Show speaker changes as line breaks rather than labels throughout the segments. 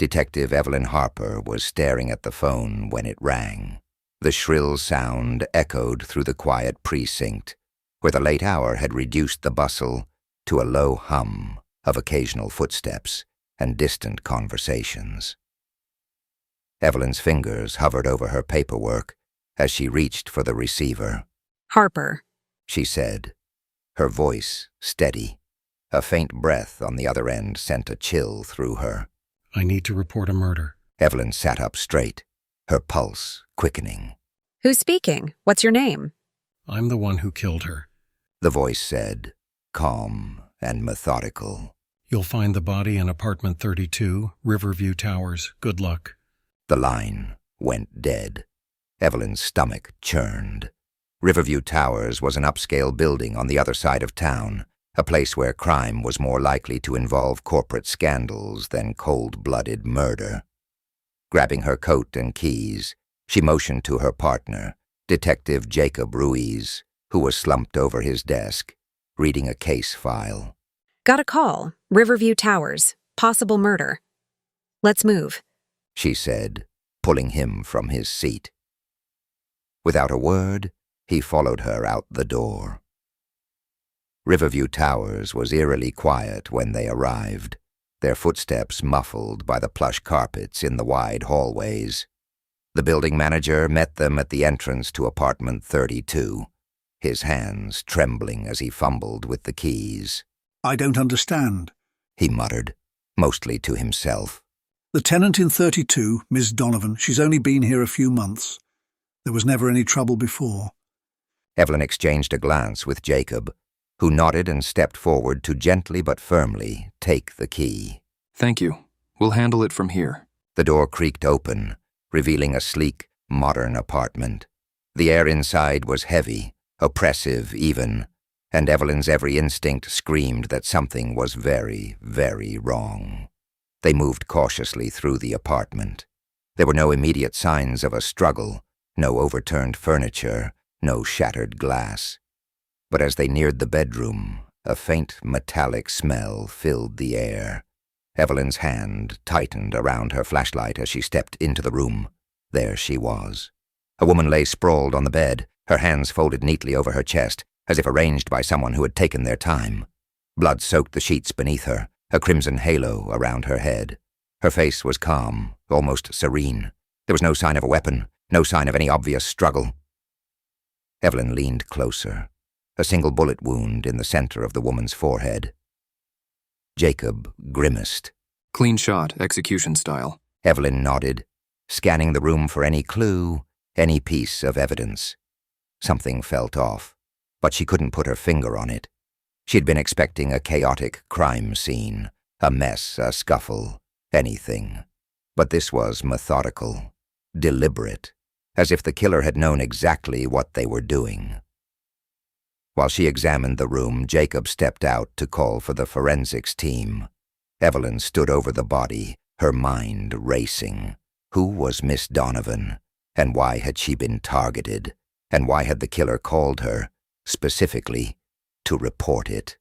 Detective Evelyn Harper was staring at the phone when it rang. The shrill sound echoed through the quiet precinct, where the late hour had reduced the bustle to a low hum of occasional footsteps and distant conversations. Evelyn's fingers hovered over her paperwork as she reached for the receiver.
Harper,
She said, her voice steady. A faint breath on the other end sent a chill through her.
I need to report a murder.
Evelyn sat up straight, her pulse quickening.
Who's speaking? What's your name?
I'm the one who killed her.
The voice said, calm and methodical.
You'll find the body in apartment 32, Riverview Towers. Good luck.
The line went dead. Evelyn's stomach churned. Riverview Towers was an upscale building on the other side of town, a place where crime was more likely to involve corporate scandals than cold-blooded murder. Grabbing her coat and keys, she motioned to her partner, Detective Jacob Ruiz, who was slumped over his desk, reading a case file.
Got a call. Riverview Towers. Possible murder. Let's move,
She said, pulling him from his seat. Without a word, he followed her out the door. Riverview Towers was eerily quiet when they arrived, their footsteps muffled by the plush carpets in the wide hallways. The building manager met them at the entrance to apartment 32, his hands trembling as he fumbled with the keys.
I don't understand,
He muttered, mostly to himself.
The tenant in 32, Miss Donovan, she's only been here a few months. There was never any trouble before.
Evelyn exchanged a glance with Jacob, who nodded and stepped forward to gently but firmly take the key.
Thank you. We'll handle it from here.
The door creaked open, revealing a sleek, modern apartment. The air inside was heavy, oppressive even, and Evelyn's every instinct screamed that something was very, very wrong. They moved cautiously through the apartment. There were no immediate signs of a struggle, no overturned furniture, no shattered glass. But as they neared the bedroom, a faint metallic smell filled the air. Evelyn's hand tightened around her flashlight as she stepped into the room. There she was. A woman lay sprawled on the bed, her hands folded neatly over her chest, as if arranged by someone who had taken their time. Blood soaked the sheets beneath her, a crimson halo around her head. Her face was calm, almost serene. There was no sign of a weapon, no sign of any obvious struggle. Evelyn leaned closer, a single bullet wound in the center of the woman's forehead. Jacob grimaced.
Clean shot, execution style.
Evelyn nodded, scanning the room for any clue, any piece of evidence. Something felt off, but she couldn't put her finger on it. She'd been expecting a chaotic crime scene, a mess, a scuffle, anything. But this was methodical, deliberate, as if the killer had known exactly what they were doing. While she examined the room, Jacob stepped out to call for the forensics team. Evelyn stood over the body, her mind racing. Who was Miss Donovan? And why had she been targeted? And why had the killer called her, specifically, to report it?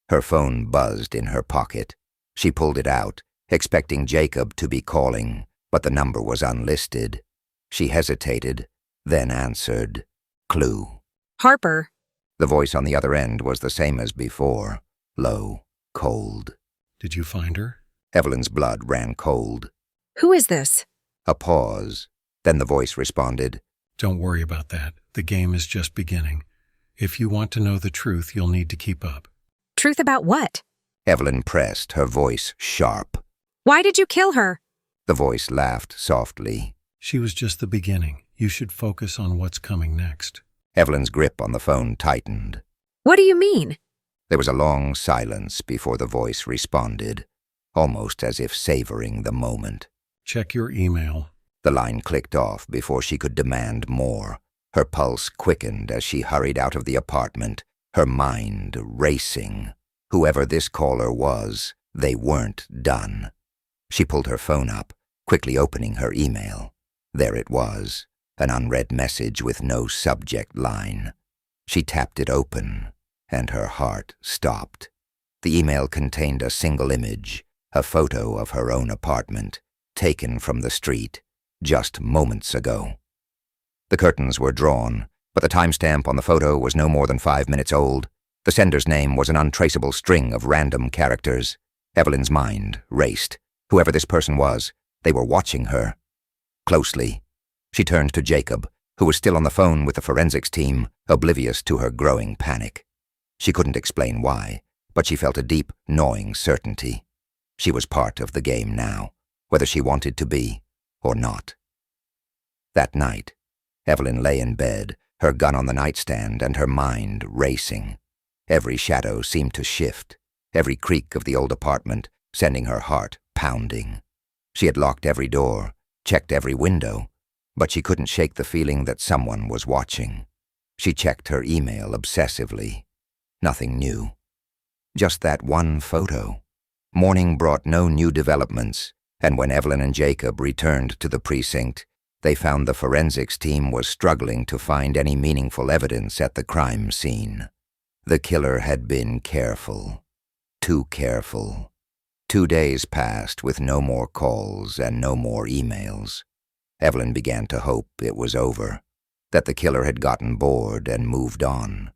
Her phone buzzed in her pocket. She pulled it out, expecting Jacob to be calling, but the number was unlisted. She hesitated, then answered, "Clue."
Harper.
The voice on the other end was the same as before, low, cold.
Did you find her?
Evelyn's blood ran cold.
Who is this?
A pause. Then the voice responded,
Don't worry about that. The game is just beginning. If you want to know the truth, you'll need to keep up.
Truth about what?
Evelyn pressed, her voice sharp.
Why did you kill her?
The voice laughed softly.
She was just the beginning. You should focus on what's coming next.
Evelyn's grip on the phone tightened.
What do you mean?
There was a long silence before the voice responded, almost as if savoring the moment.
Check your email.
The line clicked off before she could demand more. Her pulse quickened as she hurried out of the apartment, her mind racing. Whoever this caller was, they weren't done. She pulled her phone up, quickly opening her email. There it was, an unread message with no subject line. She tapped it open, and her heart stopped. The email contained a single image, a photo of her own apartment, taken from the street just moments ago. The curtains were drawn, but the timestamp on the photo was no more than 5 minutes old. The sender's name was an untraceable string of random characters. Evelyn's mind raced. Whoever this person was, they were watching her. Closely. She turned to Jacob, who was still on the phone with the forensics team, oblivious to her growing panic. She couldn't explain why, but she felt a deep, gnawing certainty. She was part of the game now, whether she wanted to be or not. That night, Evelyn lay in bed, her gun on the nightstand and her mind racing. Every shadow seemed to shift, every creak of the old apartment sending her heart pounding. She had locked every door, checked every window, but she couldn't shake the feeling that someone was watching. She checked her email obsessively. Nothing new. Just that one photo. Morning brought no new developments, and when Evelyn and Jacob returned to the precinct, they found the forensics team was struggling to find any meaningful evidence at the crime scene. The killer had been careful. Too careful. 2 days passed with no more calls and no more emails. Evelyn began to hope it was over, that the killer had gotten bored and moved on.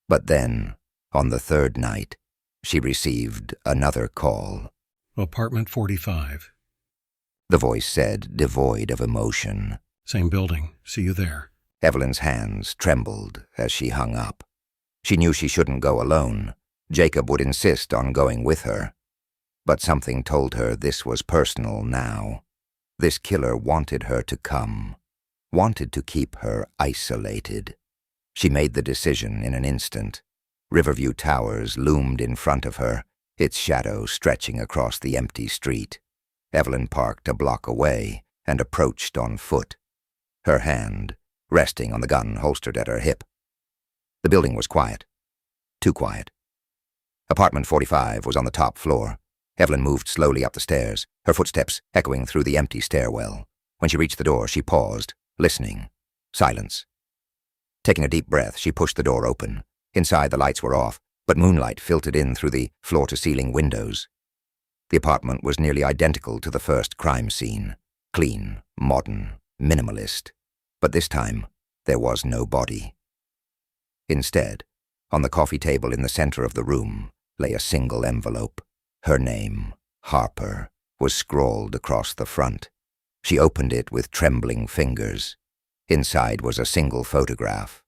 But then, on the third night, she received another call.
Apartment 45.
The voice said, devoid of emotion.
Same building. See you there.
Evelyn's hands trembled as she hung up. She knew she shouldn't go alone. Jacob would insist on going with her. But something told her this was personal now. This killer wanted her to come, wanted to keep her isolated. She made the decision in an instant. Riverview Towers loomed in front of her, its shadow stretching across the empty street. Evelyn parked a block away and approached on foot, her hand resting on the gun holstered at her hip. The building was quiet. Too quiet. Apartment 45 was on the top floor. Evelyn moved slowly up the stairs, her footsteps echoing through the empty stairwell. When she reached the door, she paused, listening. Silence. Taking a deep breath, she pushed the door open. Inside, the lights were off, but moonlight filtered in through the floor-to-ceiling windows. The apartment was nearly identical to the first crime scene. Clean, modern, minimalist. But this time, there was no body. Instead, on the coffee table in the center of the room, lay a single envelope. Her name, Harper, was scrawled across the front. She opened it with trembling fingers. Inside was a single photograph.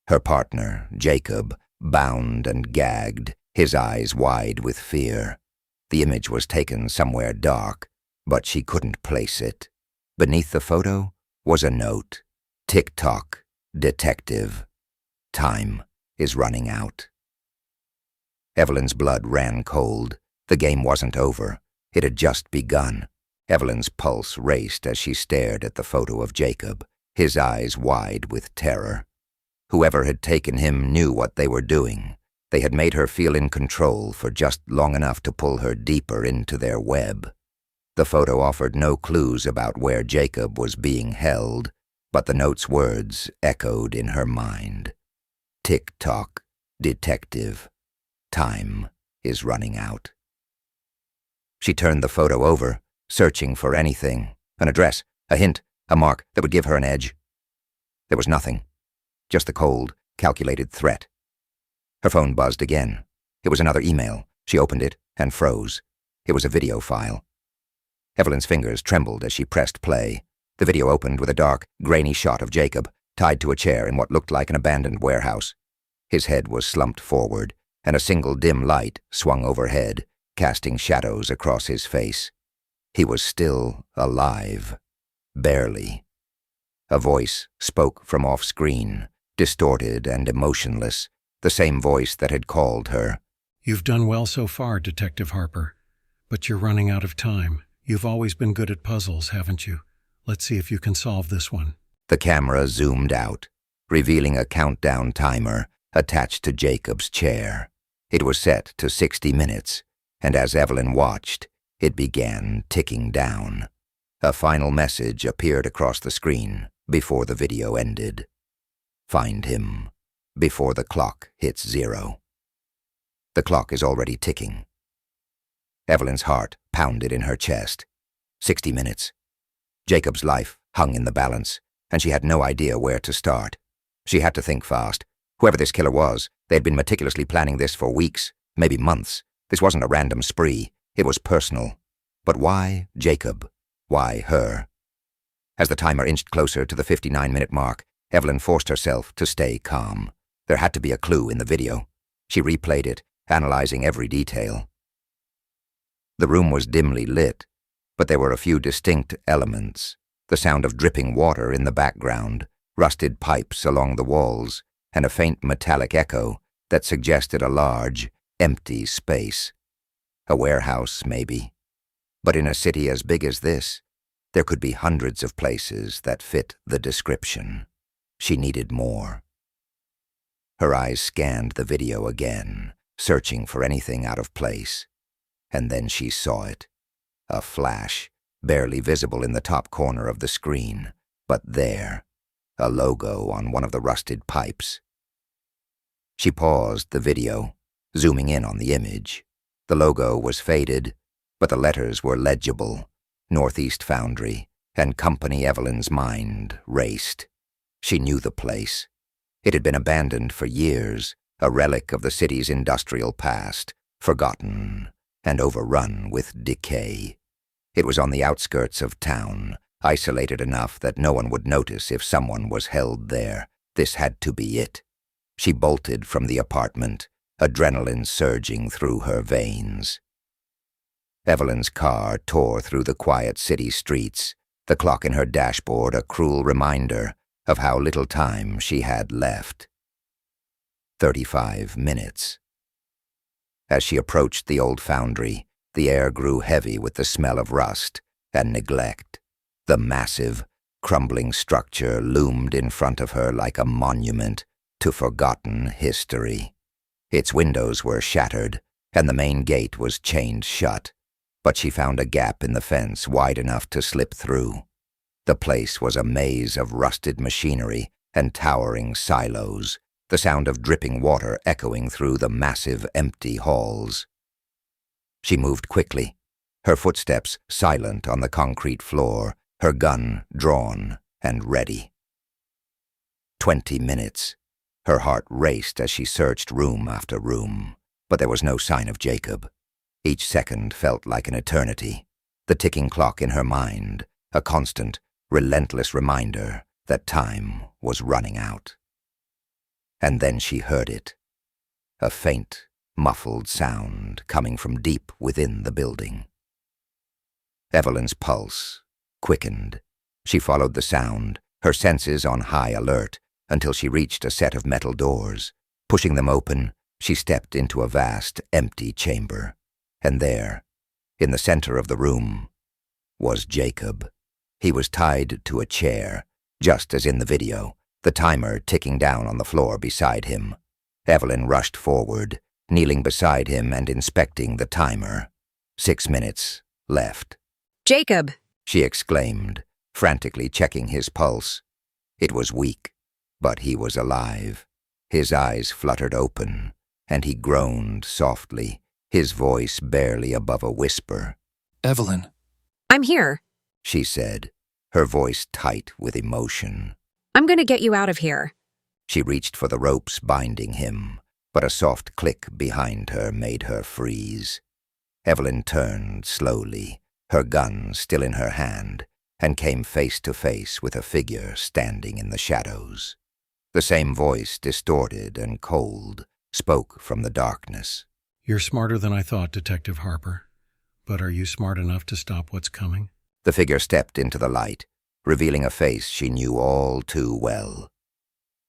Her partner, Jacob, bound and gagged, his eyes wide with fear. The image was taken somewhere dark, but she couldn't place it. Beneath the photo was a note. Tick-tock, detective. Time is running out. Evelyn's blood ran cold. The game wasn't over. It had just begun. Evelyn's pulse raced as she stared at the photo of Jacob, his eyes wide with terror. Whoever had taken him knew what they were doing. They had made her feel in control for just long enough to pull her deeper into their web. The photo offered no clues about where Jacob was being held, but the note's words echoed in her mind. Tick-tock, detective. Time is running out. She turned the photo over, searching for anything, an address, a hint, a mark that would give her an edge. There was nothing, just the cold, calculated threat. Her phone buzzed again. It was another email. She opened it and froze. It was a video file. Evelyn's fingers trembled as she pressed play. The video opened with a dark, grainy shot of Jacob, tied to a chair in what looked like an abandoned warehouse. His head was slumped forward, and a single dim light swung overhead, casting shadows across his face. He was still alive. Barely. A voice spoke from off-screen, distorted and emotionless, the same voice that had called her.
You've done well so far, Detective Harper, but you're running out of time. You've always been good at puzzles, haven't you? Let's see if you can solve this one.
The camera zoomed out, revealing a countdown timer attached to Jacob's chair. It was set to 60 minutes, and as Evelyn watched, it began ticking down. A final message appeared across the screen before the video ended. Find him before the clock hits 0. The clock is already ticking. Evelyn's heart pounded in her chest. 60 minutes. Jacob's life hung in the balance, and she had no idea where to start. She had to think fast. Whoever this killer was, they'd been meticulously planning this for weeks, maybe months. This wasn't a random spree. It was personal. But why Jacob? Why her? As the timer inched closer to the 59-minute mark, Evelyn forced herself to stay calm. There had to be a clue in the video. She replayed it, analyzing every detail. The room was dimly lit, but there were a few distinct elements. The sound of dripping water in the background, rusted pipes along the walls, and a faint metallic echo that suggested a large, empty space. A warehouse, maybe. But in a city as big as this, there could be hundreds of places that fit the description. She needed more. Her eyes scanned the video again, searching for anything out of place. And then she saw it. A flash, barely visible in the top corner of the screen, but there, a logo on one of the rusted pipes. She paused the video, zooming in on the image. The logo was faded, but the letters were legible. Northeast Foundry, and Company. Evelyn's mind raced. She knew the place. It had been abandoned for years, a relic of the city's industrial past, forgotten and overrun with decay. It was on the outskirts of town, isolated enough that no one would notice if someone was held there. This had to be it. She bolted from the apartment, adrenaline surging through her veins. Evelyn's car tore through the quiet city streets, the clock in her dashboard a cruel reminder of how little time she had left. 35 minutes. As she approached the old foundry, the air grew heavy with the smell of rust and neglect. The massive, crumbling structure loomed in front of her like a monument to forgotten history. Its windows were shattered, and the main gate was chained shut, but she found a gap in the fence wide enough to slip through. The place was a maze of rusted machinery and towering silos, the sound of dripping water echoing through the massive empty halls. She moved quickly, her footsteps silent on the concrete floor, her gun drawn and ready. 20 minutes. Her heart raced as she searched room after room, but there was no sign of Jacob. Each second felt like an eternity, the ticking clock in her mind, a constant, relentless reminder that time was running out. And then she heard it, a faint, muffled sound coming from deep within the building. Evelyn's pulse quickened. She followed the sound, her senses on high alert, until she reached a set of metal doors. Pushing them open, she stepped into a vast, empty chamber. And there, in the center of the room, was Jacob. He was tied to a chair, just as in the video, the timer ticking down on the floor beside him. Evelyn rushed forward, kneeling beside him and inspecting the timer. 6 minutes left.
Jacob!
She exclaimed, frantically checking his pulse. It was weak, but he was alive. His eyes fluttered open, and he groaned softly, his voice barely above a whisper.
Evelyn.
I'm here.
She said, her voice tight with emotion.
I'm gonna get you out of here.
She reached for the ropes binding him, but a soft click behind her made her freeze. Evelyn turned slowly, her gun still in her hand, and came face to face with a figure standing in the shadows. The same voice, distorted and cold, spoke from the darkness.
You're smarter than I thought, Detective Harper. But are you smart enough to stop what's coming?
The figure stepped into the light, revealing a face she knew all too well.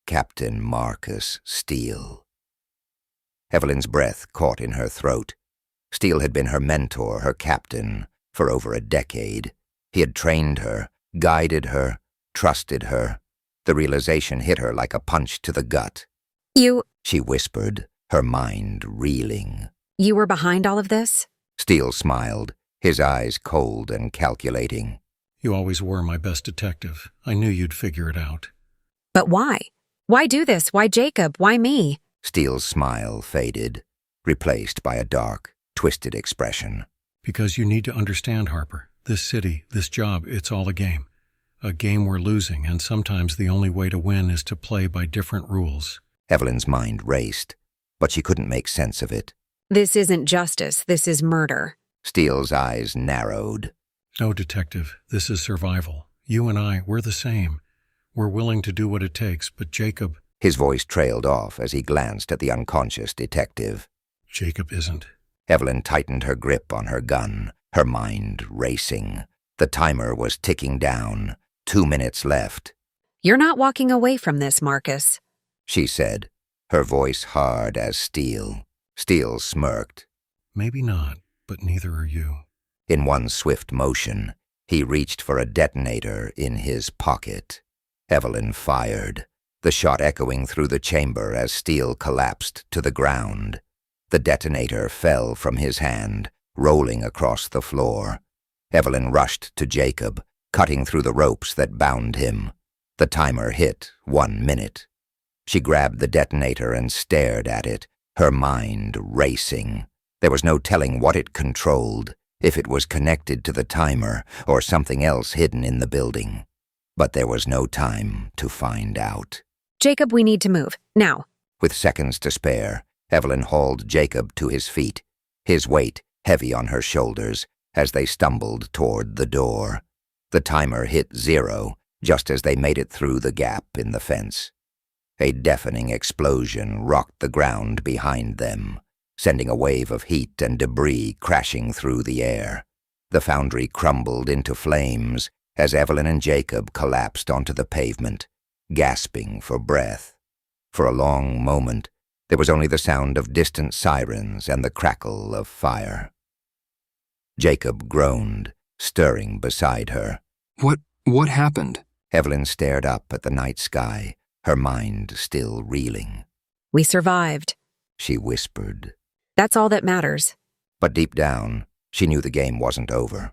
Captain Marcus Steele. Evelyn's breath caught in her throat. Steele had been her mentor, her captain, for over a decade. He had trained her, guided her, trusted her. The realization hit her like a punch to the gut.
She
whispered, her mind reeling.
You were behind all of this?
Steele smiled, his eyes cold and calculating.
You always were my best detective. I knew you'd figure it out.
But why? Why do this? Why Jacob? Why me?
Steele's smile faded, replaced by a dark, twisted expression.
Because you need to understand, Harper. This city, this job, it's all a game. A game we're losing, and sometimes the only way to win is to play by different rules.
Evelyn's mind raced, but she couldn't make sense of it.
This isn't justice, this is murder.
Steele's eyes narrowed.
No, Detective, this is survival. You and I, we're the same. We're willing to do what it takes, but Jacob...
His voice trailed off as he glanced at the unconscious detective.
Jacob isn't.
Evelyn tightened her grip on her gun, her mind racing. The timer was ticking down. 2 minutes left.
You're not walking away from this, Marcus,
she said, her voice hard as steel. Steele smirked.
Maybe not, but neither are you.
In one swift motion, he reached for a detonator in his pocket. Evelyn fired, the shot echoing through the chamber as Steele collapsed to the ground. The detonator fell from his hand, rolling across the floor. Evelyn rushed to Jacob, cutting through the ropes that bound him. The timer hit 1 minute. She grabbed the detonator and stared at it, her mind racing. There was no telling what it controlled, if it was connected to the timer or something else hidden in the building. But there was no time to find out.
Jacob, we need to move, now.
With seconds to spare, Evelyn hauled Jacob to his feet, his weight heavy on her shoulders as they stumbled toward the door. The timer hit 0 just as they made it through the gap in the fence. A deafening explosion rocked the ground behind them, sending a wave of heat and debris crashing through the air. The foundry crumbled into flames as Evelyn and Jacob collapsed onto the pavement, gasping for breath. For a long moment, there was only the sound of distant sirens and the crackle of fire. Jacob groaned, stirring beside her.
What happened?
Evelyn stared up at the night sky, her mind still reeling.
We survived.
She whispered.
That's all that matters.
But deep down, she knew the game wasn't over.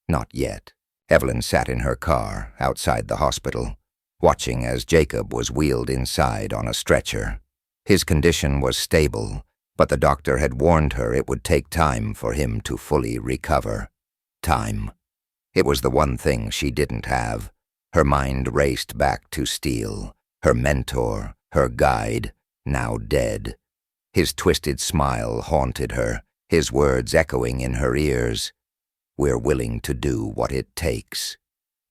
Not yet. Evelyn sat in her car outside the hospital, watching as Jacob was wheeled inside on a stretcher. His condition was stable, but the doctor had warned her it would take time for him to fully recover. Time. It was the one thing she didn't have. Her mind raced back to Steele, her mentor, her guide, now dead. His twisted smile haunted her, his words echoing in her ears. We're willing to do what it takes.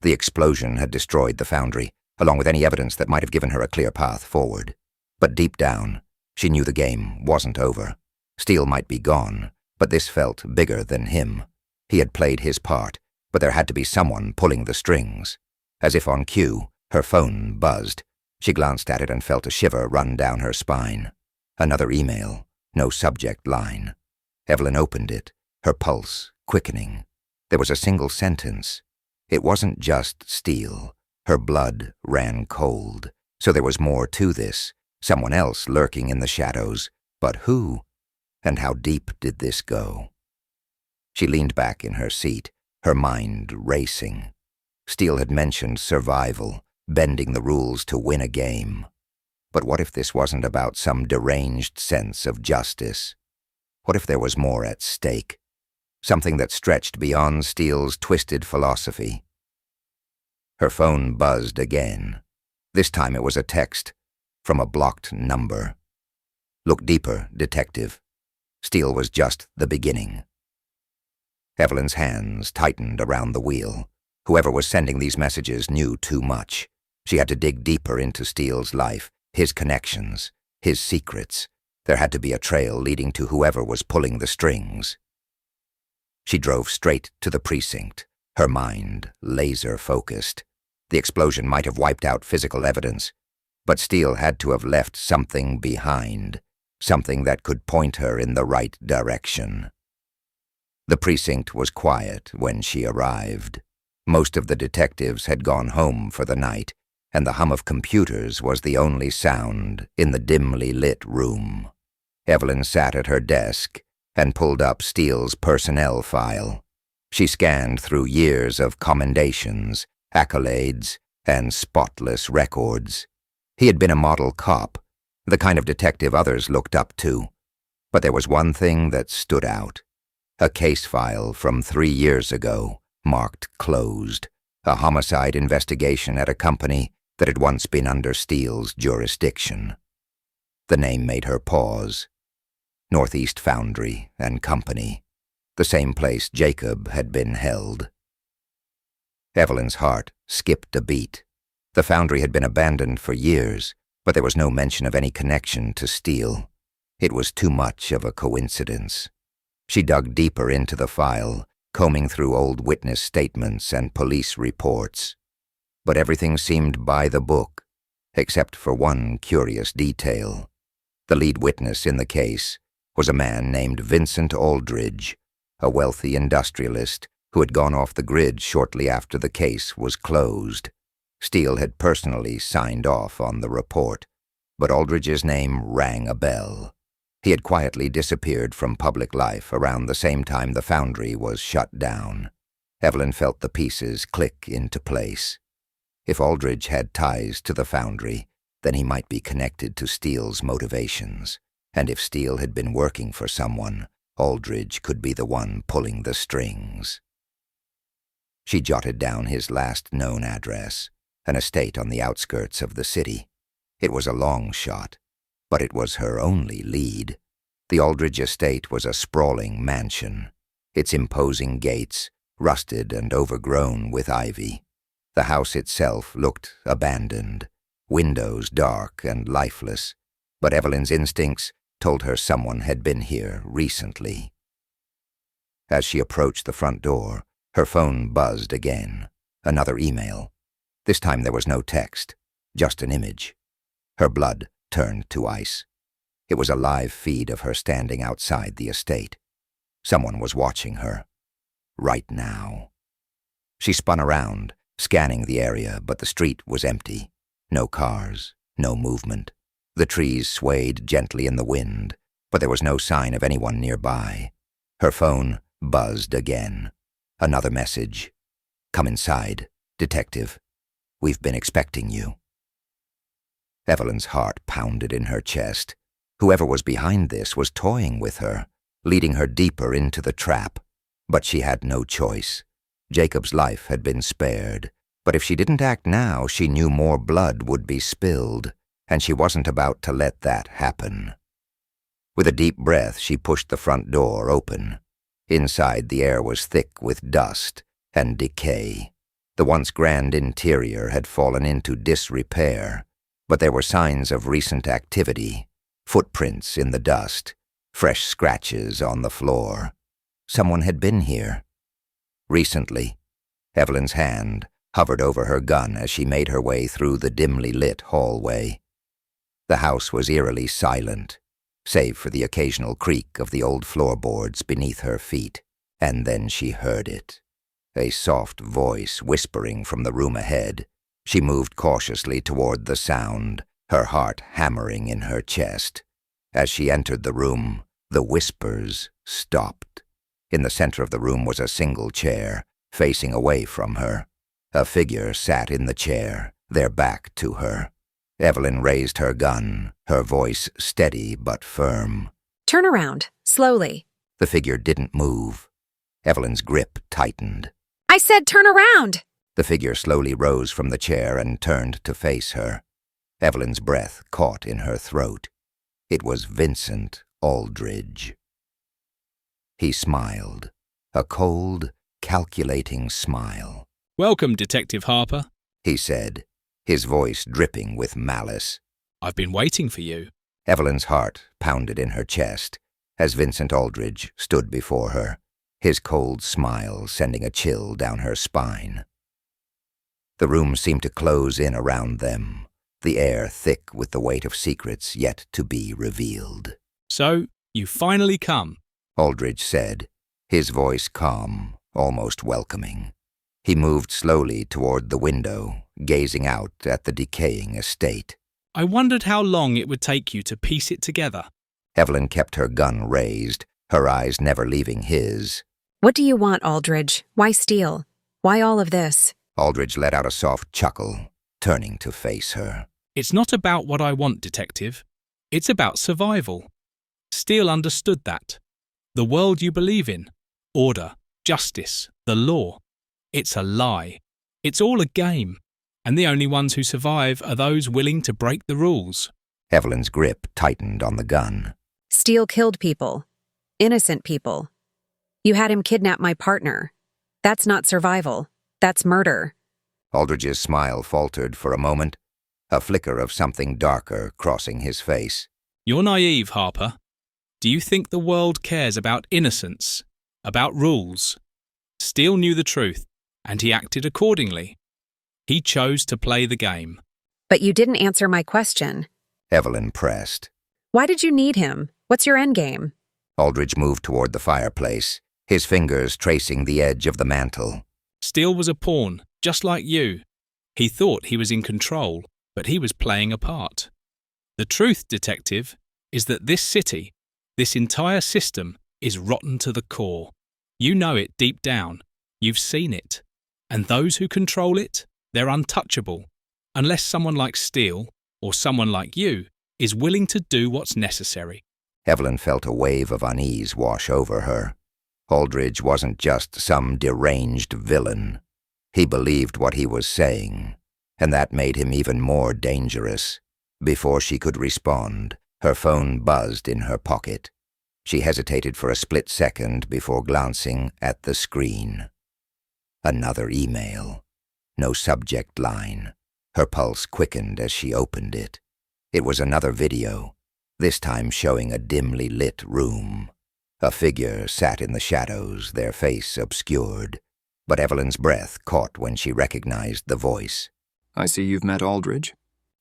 The explosion had destroyed the foundry, along with any evidence that might have given her a clear path forward. But deep down, she knew the game wasn't over. Steele might be gone, but this felt bigger than him. He had played his part, but there had to be someone pulling the strings. As if on cue, her phone buzzed. She glanced at it and felt a shiver run down her spine. Another email, no subject line. Evelyn opened it, her pulse quickening. There was a single sentence. It wasn't just Steele. Her blood ran cold. So there was more to this. Someone else lurking in the shadows. But who? And how deep did this go? She leaned back in her seat, her mind racing. Steele had mentioned survival, bending the rules to win a game. But what if this wasn't about some deranged sense of justice? What if there was more at stake? Something that stretched beyond Steele's twisted philosophy? Her phone buzzed again. This time it was a text from a blocked number. Look deeper, detective. Steele was just the beginning. Evelyn's hands tightened around the wheel. Whoever was sending these messages knew too much. She had to dig deeper into Steele's life, his connections, his secrets. There had to be a trail leading to whoever was pulling the strings. She drove straight to the precinct, her mind laser-focused. The explosion might have wiped out physical evidence, but Steele had to have left something behind, something that could point her in the right direction. The precinct was quiet when she arrived. Most of the detectives had gone home for the night, and the hum of computers was the only sound in the dimly lit room. Evelyn sat at her desk and pulled up Steele's personnel file. She scanned through years of commendations, accolades, and spotless records. He had been a model cop, the kind of detective others looked up to. But there was one thing that stood out. A case file from 3 years ago, marked closed. A homicide investigation at a company that had once been under Steele's jurisdiction. The name made her pause. Northeast Foundry and Company. The same place Jacob had been held. Evelyn's heart skipped a beat. The foundry had been abandoned for years, but there was no mention of any connection to Steele. It was too much of a coincidence. She dug deeper into the file, combing through old witness statements and police reports. But everything seemed by the book, except for one curious detail. The lead witness in the case was a man named Vincent Aldridge, a wealthy industrialist who had gone off the grid shortly after the case was closed. Steele had personally signed off on the report, but Aldridge's name rang a bell. He had quietly disappeared from public life around the same time the foundry was shut down. Evelyn felt the pieces click into place. If Aldridge had ties to the foundry, then he might be connected to Steele's motivations. And if Steele had been working for someone, Aldridge could be the one pulling the strings. She jotted down his last known address, an estate on the outskirts of the city. It was a long shot, but it was her only lead. The Aldridge estate was a sprawling mansion, its imposing gates rusted and overgrown with ivy. The house itself looked abandoned, windows dark and lifeless, but Evelyn's instincts told her someone had been here recently. As she approached the front door, her phone buzzed again. Another email. This time there was no text, just an image. Her blood turned to ice. It was a live feed of her standing outside the estate. Someone was watching her. Right now. She spun around, scanning the area, but the street was empty. No cars, no movement. The trees swayed gently in the wind, but there was no sign of anyone nearby. Her phone buzzed again. Another message. Come inside, detective. We've been expecting you. Evelyn's heart pounded in her chest. Whoever was behind this was toying with her, leading her deeper into the trap. But she had no choice. Jacob's life had been spared, but if she didn't act now, she knew more blood would be spilled, and she wasn't about to let that happen. With a deep breath, she pushed the front door open. Inside, the air was thick with dust and decay. The once grand interior had fallen into disrepair, but there were signs of recent activity, footprints in the dust, fresh scratches on the floor. Someone had been here. Recently. Evelyn's hand hovered over her gun as she made her way through the dimly lit hallway. The house was eerily silent, save for the occasional creak of the old floorboards beneath her feet. And then she heard it. A soft voice whispering from the room ahead. She moved cautiously toward the sound, her heart hammering in her chest. As she entered the room, the whispers stopped. In the center of the room was a single chair, facing away from her. A figure sat in the chair, their back to her. Evelyn raised her gun, her voice steady but firm.
Turn around, slowly.
The figure didn't move. Evelyn's grip tightened.
I said turn around!
The figure slowly rose from the chair and turned to face her. Evelyn's breath caught in her throat. It was Vincent Aldridge. He smiled, a cold, calculating smile.
Welcome, Detective Harper,
he said, his voice dripping with malice.
I've been waiting for you.
Evelyn's heart pounded in her chest as Vincent Aldridge stood before her, his cold smile sending a chill down her spine. The room seemed to close in around them, the air thick with the weight of secrets yet to be revealed.
So, you've finally come,
Aldridge said, his voice calm, almost welcoming. He moved slowly toward the window, gazing out at the decaying estate.
I wondered how long it would take you to piece it together.
Evelyn kept her gun raised, her eyes never leaving his.
What do you want, Aldridge? Why Steele? Why all of this?
Aldridge let out a soft chuckle, turning to face her.
It's not about what I want, Detective. It's about survival. Steele understood that. The world you believe in, order, justice, the law. It's a lie. It's all a game. And the only ones who survive are those willing to break the rules.
Evelyn's grip tightened on the gun.
Steele killed people. Innocent people. You had him kidnap my partner. That's not survival. That's murder.
Aldridge's smile faltered for a moment, a flicker of something darker crossing his face.
You're naive, Harper. Do you think the world cares about innocence, about rules? Steele knew the truth, and he acted accordingly. He chose to play the game.
But you didn't answer my question.
Evelyn pressed.
Why did you need him? What's your endgame?
Aldridge moved toward the fireplace, his fingers tracing the edge of the mantel.
Steele was a pawn, just like you. He thought he was in control, but he was playing a part. The truth, Detective, is that this city, this entire system, is rotten to the core. You know it deep down. You've seen it. And those who control it, they're untouchable, unless someone like Steele, or someone like you, is willing to do what's necessary.
Evelyn felt a wave of unease wash over her. Aldridge wasn't just some deranged villain. He believed what he was saying, and that made him even more dangerous. Before she could respond, her phone buzzed in her pocket. She hesitated for a split second before glancing at the screen. Another email. No subject line. Her pulse quickened as she opened it. It was another video, this time showing a dimly lit room. A figure sat in the shadows, their face obscured, but Evelyn's breath caught when she recognized the voice.
I see you've met Aldridge.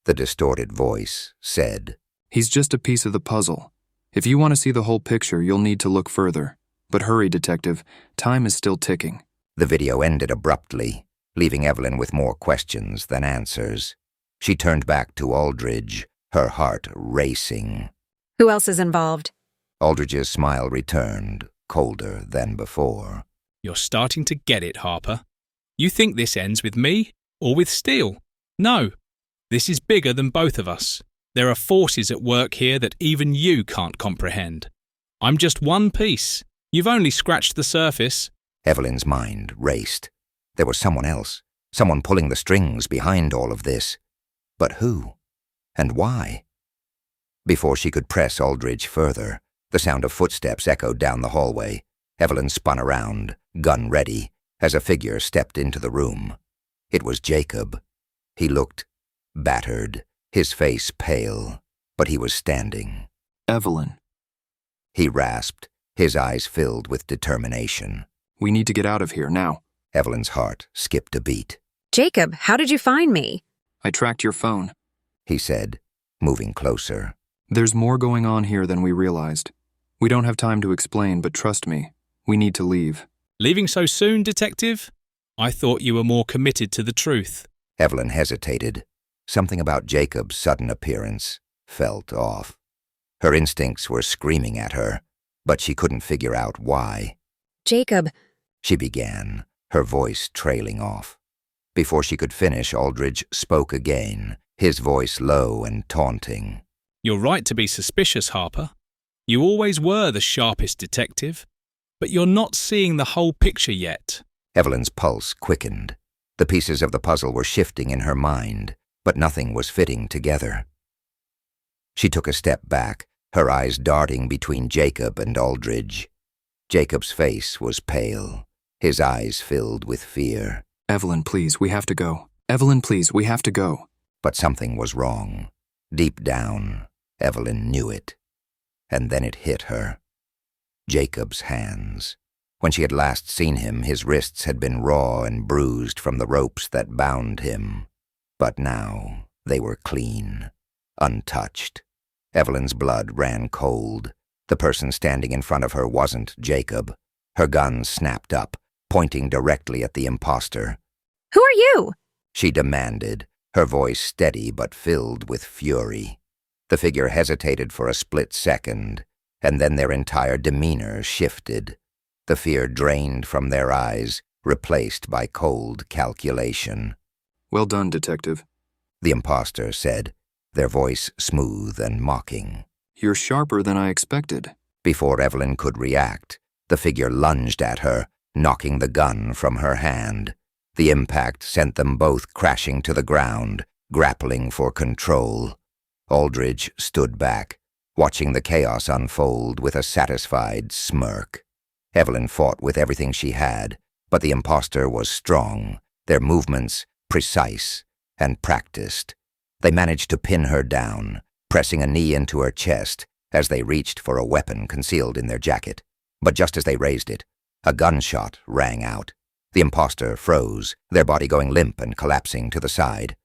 The distorted voice said,
He's just a piece of the puzzle. If you want to see the whole picture, you'll need to look further. But hurry, Detective. Time is still ticking.
The video ended abruptly, leaving Evelyn with more questions than answers. She turned back to Aldridge, her heart racing.
Who else is involved?
Aldridge's smile returned, colder than before.
You're starting to get it, Harper. You think this ends with me or with Steele? No. This is bigger than both of us. There are forces at work here that even you can't comprehend. I'm just one piece. You've only scratched the surface.
Evelyn's mind raced. There was someone else, someone pulling the strings behind all of this. But who? And why? Before she could press Aldridge further, the sound of footsteps echoed down the hallway. Evelyn spun around, gun ready, as a figure stepped into the room. It was Jacob. He looked battered, his face pale, but he was standing.
Evelyn.
He rasped, his eyes filled with determination.
We need to get out of here now.
Evelyn's heart skipped a beat.
Jacob, how did you find me?
I tracked your phone.
He said, moving closer.
There's more going on here than we realized. We don't have time to explain, but trust me, we need to leave.
Leaving so soon, Detective? I thought you were more committed to the truth.
Evelyn hesitated. Something about Jacob's sudden appearance felt off. Her instincts were screaming at her, but she couldn't figure out why.
Jacob.
She began, her voice trailing off. Before she could finish, Aldridge spoke again, his voice low and taunting.
You're right to be suspicious, Harper. You always were the sharpest detective. But you're not seeing the whole picture yet.
Evelyn's pulse quickened. The pieces of the puzzle were shifting in her mind, but nothing was fitting together. She took a step back, her eyes darting between Jacob and Aldridge. Jacob's face was pale, his eyes filled with fear.
Evelyn, please, we have to go. Evelyn, please, we have to go.
But something was wrong. Deep down, Evelyn knew it. And then it hit her. Jacob's hands. When she had last seen him, his wrists had been raw and bruised from the ropes that bound him. But now they were clean, untouched. Evelyn's blood ran cold. The person standing in front of her wasn't Jacob. Her gun snapped up, pointing directly at the imposter.
Who are you?
She demanded, her voice steady but filled with fury. The figure hesitated for a split second, and then their entire demeanor shifted. The fear drained from their eyes, replaced by cold calculation.
Well done, Detective.
The imposter said, their voice smooth and mocking.
You're sharper than I expected.
Before Evelyn could react, The figure lunged at her, knocking the gun from her hand. The impact sent them both crashing to the ground, grappling for control. Aldridge stood back, watching the chaos unfold with a satisfied smirk. Evelyn fought with everything she had, but the imposter was strong, their movements precise and practiced. They managed to pin her down, pressing a knee into her chest as they reached for a weapon concealed in their jacket. But just as they raised it, a gunshot rang out. The imposter froze, their body going limp and collapsing to the side.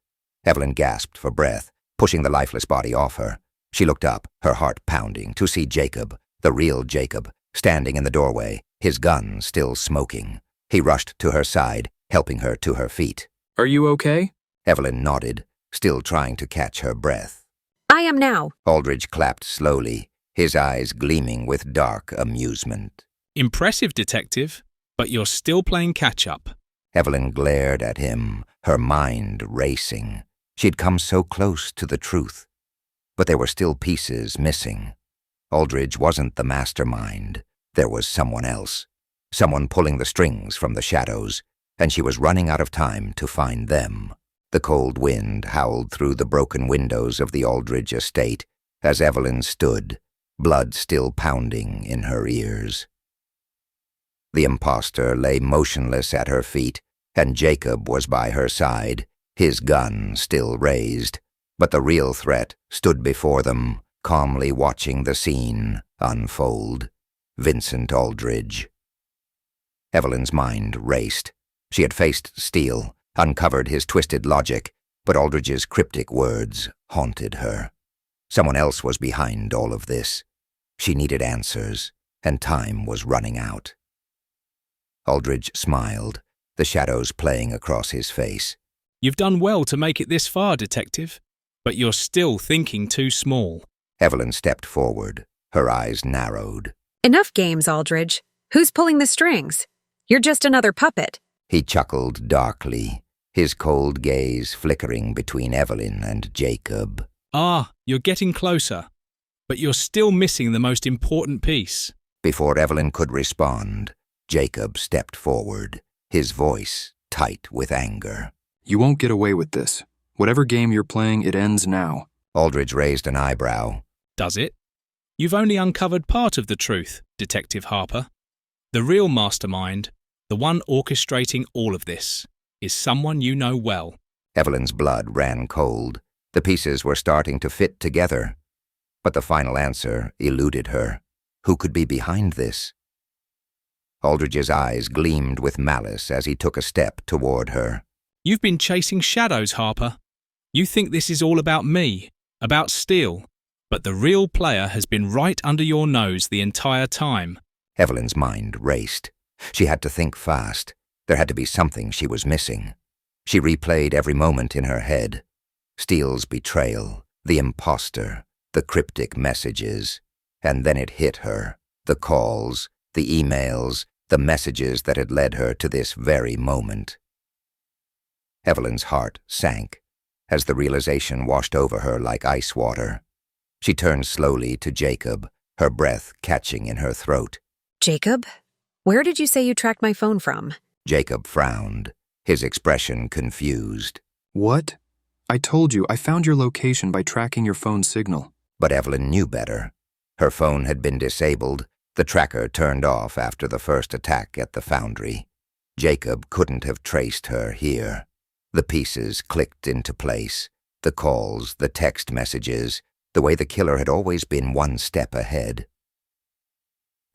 Evelyn gasped for breath, pushing the lifeless body off her. She looked up, her heart pounding, to see Jacob, the real Jacob, standing in the doorway, his gun still smoking. He rushed to her side, helping her to her feet.
Are you okay?
Evelyn nodded, still trying to catch her breath.
I am now.
Aldridge clapped slowly, his eyes gleaming with dark amusement.
Impressive, Detective, but you're still playing catch-up.
Evelyn glared at him, her mind racing. She'd come so close to the truth, but there were still pieces missing. Aldridge wasn't the mastermind. There was someone else, someone pulling the strings from the shadows, and she was running out of time to find them. The cold wind howled through the broken windows of the Aldridge estate as Evelyn stood, blood still pounding in her ears. The imposter lay motionless at her feet, and Jacob was by her side, his gun still raised. But the real threat stood before them, calmly watching the scene unfold. Vincent Aldridge. Evelyn's mind raced. She had faced Steele, uncovered his twisted logic, but Aldridge's cryptic words haunted her. Someone else was behind all of this. She needed answers, and time was running out. Aldridge smiled, the shadows playing across his face.
You've done well to make it this far, Detective, but you're still thinking too small.
Evelyn stepped forward, her eyes narrowed.
Enough games, Aldridge. Who's pulling the strings? You're just another puppet.
He chuckled darkly, his cold gaze flickering between Evelyn and Jacob.
Ah, you're getting closer, but you're still missing the most important piece.
Before Evelyn could respond, Jacob stepped forward, his voice tight with anger.
You won't get away with this. Whatever game you're playing, it ends now.
Aldridge raised an eyebrow.
Does it? You've only uncovered part of the truth, Detective Harper. The real mastermind, the one orchestrating all of this, is someone you know well.
Evelyn's blood ran cold. The pieces were starting to fit together. But the final answer eluded her. Who could be behind this? Aldridge's eyes gleamed with malice as he took a step toward her.
You've been chasing shadows, Harper. You think this is all about me, about Steele, but the real player has been right under your nose the entire time.
Evelyn's mind raced. She had to think fast. There had to be something she was missing. She replayed every moment in her head. Steele's betrayal, the imposter, the cryptic messages. And then it hit her. The calls, the emails, the messages that had led her to this very moment. Evelyn's heart sank as the realization washed over her like ice water. She turned slowly to Jacob, her breath catching in her throat.
Jacob? Where did you say you tracked my phone from?
Jacob frowned, his expression confused.
What? I told you, I found your location by tracking your phone signal.
But Evelyn knew better. Her phone had been disabled, the tracker turned off after the first attack at the foundry. Jacob couldn't have traced her here. The pieces clicked into place, the calls, the text messages, the way the killer had always been one step ahead.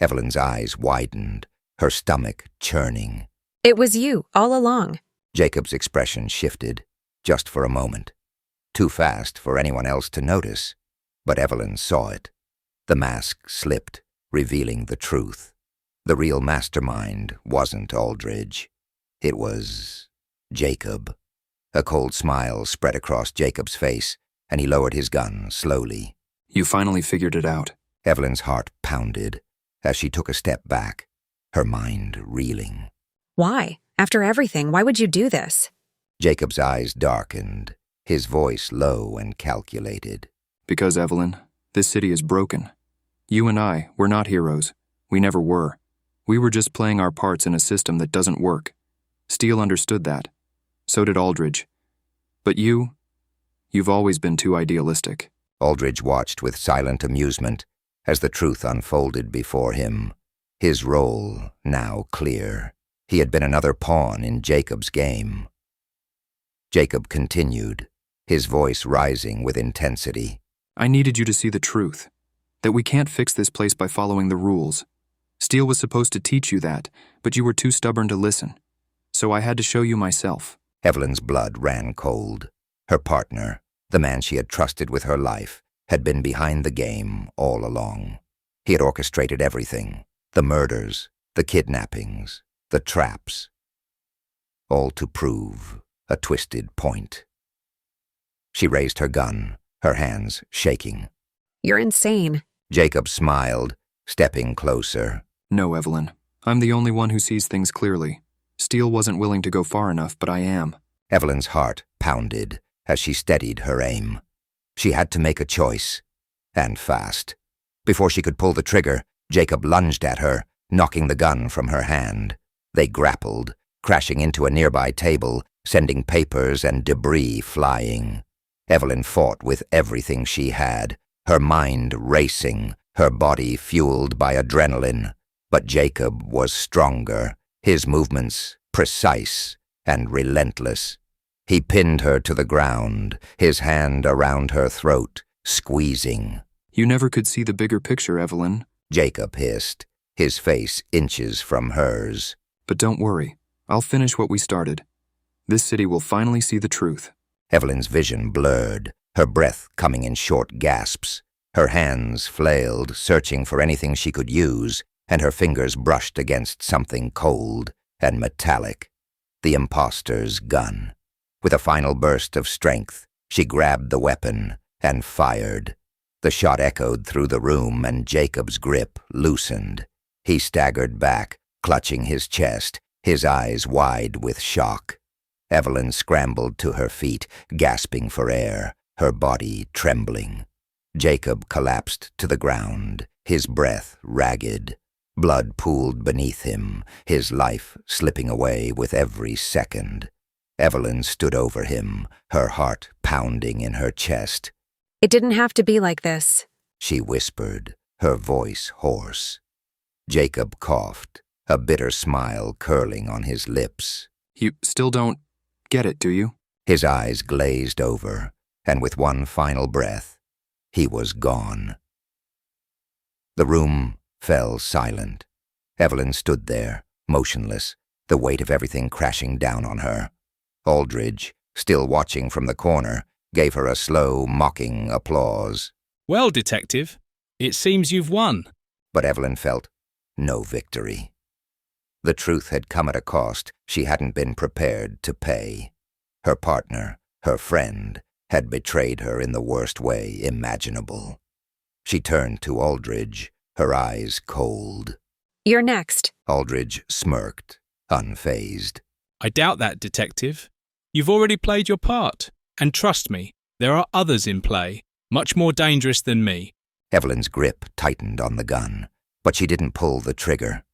Evelyn's eyes widened, her stomach churning.
It was you, all along.
Jacob's expression shifted, just for a moment. Too fast for anyone else to notice, but Evelyn saw it. The mask slipped, revealing the truth. The real mastermind wasn't Aldridge. It was Jacob. A cold smile spread across Jacob's face, and he lowered his gun slowly.
You finally figured it out.
Evelyn's heart pounded as she took a step back, her mind reeling.
Why? After everything, why would you do this?
Jacob's eyes darkened, his voice low and calculated.
Because, Evelyn, this city is broken. You and I, we're not heroes. We never were. We were just playing our parts in a system that doesn't work. Steele understood that. So did Aldridge. But you've always been too idealistic.
Aldridge watched with silent amusement as the truth unfolded before him. His role now clear. He had been another pawn in Jacob's game. Jacob continued, his voice rising with intensity.
I needed you to see the truth. That we can't fix this place by following the rules. Steele was supposed to teach you that, but you were too stubborn to listen. So I had to show you myself.
Evelyn's blood ran cold. Her partner, the man she had trusted with her life, had been behind the game all along. He had orchestrated everything, the murders, the kidnappings, the traps, all to prove a twisted point. She raised her gun, her hands shaking.
You're insane.
Jacob smiled, stepping closer.
No, Evelyn. I'm the only one who sees things clearly. Steele wasn't willing to go far enough, but I am.
Evelyn's heart pounded as she steadied her aim. She had to make a choice, and fast. Before she could pull the trigger, Jacob lunged at her, knocking the gun from her hand. They grappled, crashing into a nearby table, sending papers and debris flying. Evelyn fought with everything she had, her mind racing, her body fueled by adrenaline. But Jacob was stronger, his movements precise and relentless. He pinned her to the ground, his hand around her throat, squeezing.
You never could see the bigger picture, Evelyn.
Jacob hissed, his face inches from hers.
But don't worry. I'll finish what we started. This city will finally see the truth.
Evelyn's vision blurred, her breath coming in short gasps. Her hands flailed, searching for anything she could use, and her fingers brushed against something cold and metallic. The imposter's gun. With a final burst of strength, she grabbed the weapon and fired. The shot echoed through the room, and Jacob's grip loosened. He staggered back, clutching his chest, his eyes wide with shock. Evelyn scrambled to her feet, gasping for air, her body trembling. Jacob collapsed to the ground, his breath ragged. Blood pooled beneath him, his life slipping away with every second. Evelyn stood over him, her heart pounding in her chest.
It didn't have to be like this,
she whispered, her voice hoarse. Jacob coughed, a bitter smile curling on his lips.
You still don't get it, do you?
His eyes glazed over, and with one final breath, he was gone. The room fell silent. Evelyn stood there, motionless, the weight of everything crashing down on her. Aldridge, still watching from the corner, gave her a slow, mocking applause.
Well, Detective, it seems you've won.
But Evelyn felt no victory. The truth had come at a cost she hadn't been prepared to pay. Her partner, her friend, had betrayed her in the worst way imaginable. She turned to Aldridge, her eyes cold.
You're next.
Aldridge smirked, unfazed.
I doubt that, Detective. You've already played your part. And trust me, there are others in play, much more dangerous than me.
Evelyn's grip tightened on the gun, but she didn't pull the trigger.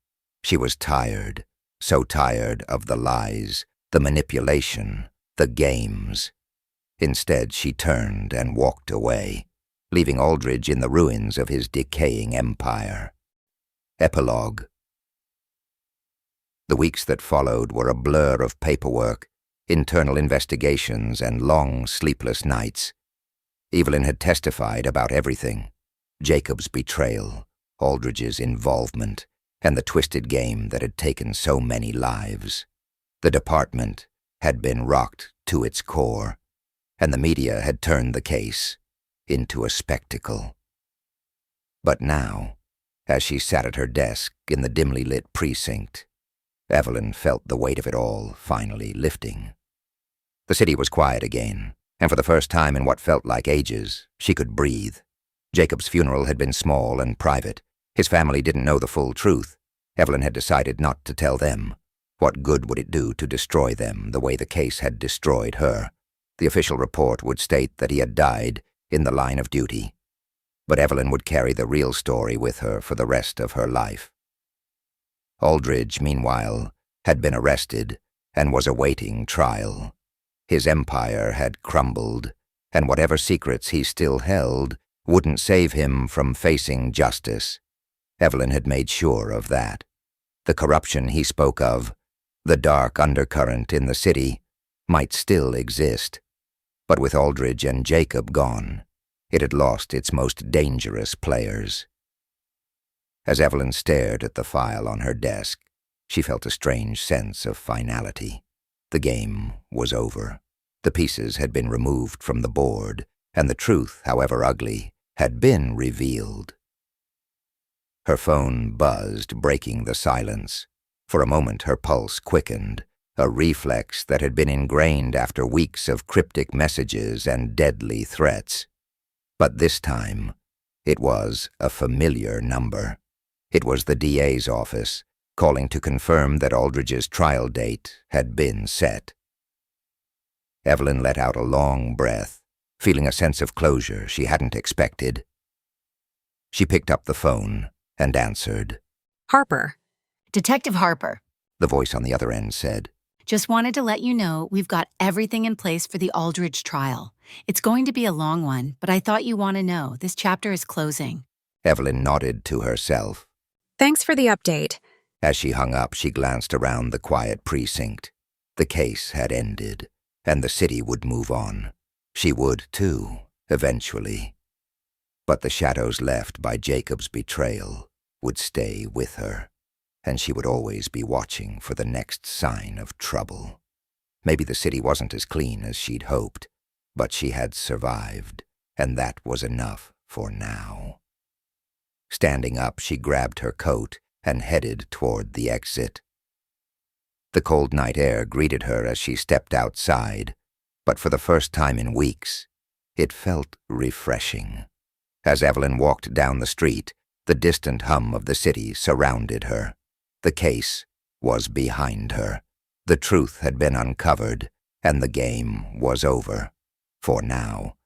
She was tired, so tired of the lies, the manipulation, the games. Instead, she turned and walked away, leaving Aldridge in the ruins of his decaying empire. Epilogue. The weeks that followed were a blur of paperwork, internal investigations, and long, sleepless nights. Evelyn had testified about everything: Jacob's betrayal, Aldridge's involvement, and the twisted game that had taken so many lives. The department had been rocked to its core, and the media had turned the case into a spectacle. But now, as she sat at her desk in the dimly lit precinct, Evelyn felt the weight of it all finally lifting. The city was quiet again, and for the first time in what felt like ages, she could breathe. Jacob's funeral had been small and private. His family didn't know the full truth. Evelyn had decided not to tell them. What good would it do to destroy them the way the case had destroyed her? The official report would state that he had died in the line of duty. But Evelyn would carry the real story with her for the rest of her life. Aldridge, meanwhile, had been arrested and was awaiting trial. His empire had crumbled, and whatever secrets he still held wouldn't save him from facing justice. Evelyn had made sure of that. The corruption he spoke of, the dark undercurrent in the city, might still exist. But with Aldridge and Jacob gone, it had lost its most dangerous players. As Evelyn stared at the file on her desk, she felt a strange sense of finality. The game was over. The pieces had been removed from the board, and the truth, however ugly, had been revealed. Her phone buzzed, breaking the silence. For a moment her pulse quickened, a reflex that had been ingrained after weeks of cryptic messages and deadly threats. But this time, it was a familiar number. It was the DA's office, calling to confirm that Aldridge's trial date had been set. Evelyn let out a long breath, feeling a sense of closure she hadn't expected. She picked up the phone and answered.
Harper.
Detective Harper.
The voice on the other end said.
Just wanted to let you know we've got everything in place for the Aldridge trial. It's going to be a long one, but I thought you want to know this chapter is closing.
Evelyn nodded to herself.
Thanks for the update.
As she hung up, she glanced around the quiet precinct. The case had ended, and the city would move on. She would, too, eventually. But the shadows left by Jacob's betrayal would stay with her, and she would always be watching for the next sign of trouble. Maybe the city wasn't as clean as she'd hoped, but she had survived, and that was enough for now. Standing up, she grabbed her coat and headed toward the exit. The cold night air greeted her as she stepped outside, but for the first time in weeks, it felt refreshing. As Evelyn walked down the street, the distant hum of the city surrounded her. The case was behind her. The truth had been uncovered, and the game was over. For now.